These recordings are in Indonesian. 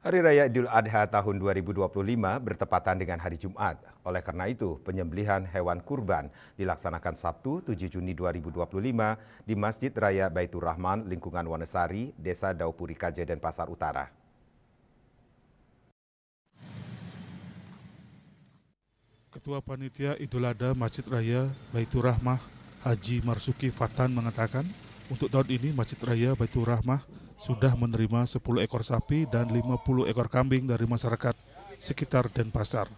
Hari Raya Idul Adha tahun 2025 bertepatan dengan hari Jumat. Oleh karena itu, penyembelihan hewan kurban dilaksanakan Sabtu 7 Juni 2025 di Masjid Raya Baitur Rahman, lingkungan Wonosari, Desa Daupuri Kaje, Denpasar Utara. Ketua Panitia Idul Adha Masjid Raya Baitur Rahmah Haji Marsuki Fatan mengatakan, untuk tahun ini Masjid Raya Baitur Rahmah sudah menerima 10 ekor sapi dan 50 ekor kambing dari masyarakat sekitar Denpasar.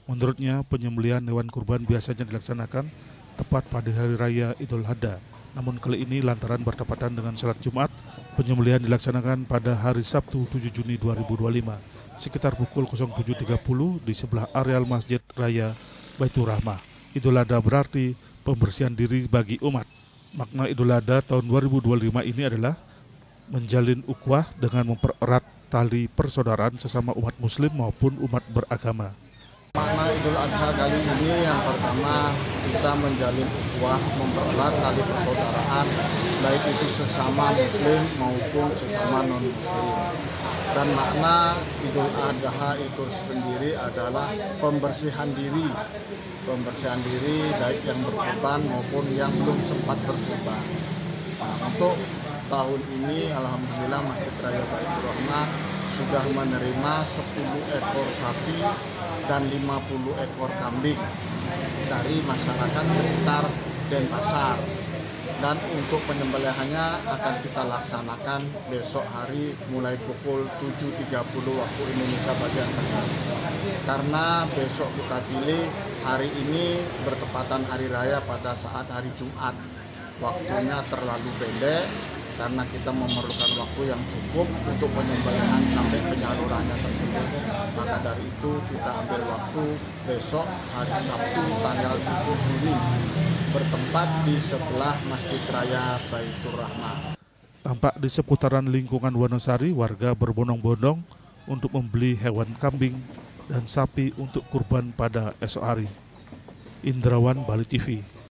Menurutnya, penyembelihan hewan kurban biasanya dilaksanakan tepat pada hari raya Idul Adha. Namun kali ini lantaran bertepatan dengan salat Jumat, penyembelihan dilaksanakan pada hari Sabtu 7 Juni 2025 sekitar pukul 07.30 di sebelah areal Masjid Raya Baitur Rahmah. Idul Adha berarti pembersihan diri bagi umat. Makna Idul Adha tahun 2025 ini adalah menjalin ukhuwah dengan mempererat tali persaudaraan sesama umat muslim maupun umat beragama. Makna Idul Adha kali ini yang pertama, kita menjalin ukhuwah, mempererat tali persaudaraan, baik itu sesama muslim maupun sesama non-muslim. Dan makna Idul Adha itu sendiri adalah pembersihan diri baik yang berkurban maupun yang belum sempat berkurban. Nah, untuk tahun ini alhamdulillah Masjid Raya Baitur Rahmah sudah menerima 10 ekor sapi dan 50 ekor kambing dari masyarakat sekitar Denpasar. Dan untuk penyembelihannya akan kita laksanakan besok hari mulai pukul 7.30 waktu Indonesia bagian tengah. Karena besok kita pilih hari ini bertepatan hari raya pada saat hari Jumat. Waktunya terlalu pendek karena kita memerlukan waktu yang cukup untuk penyembelihan sampai penyalurannya tersebut. Maka dari itu kita ambil waktu besok hari Sabtu tanggal 7 Juni bertempat di sebelah Masjid Raya Baitur Rahmah. Tampak di seputaran lingkungan Wonosari, warga berbondong-bondong untuk membeli hewan kambing dan sapi untuk kurban pada esok hari. Indrawan, Bali TV.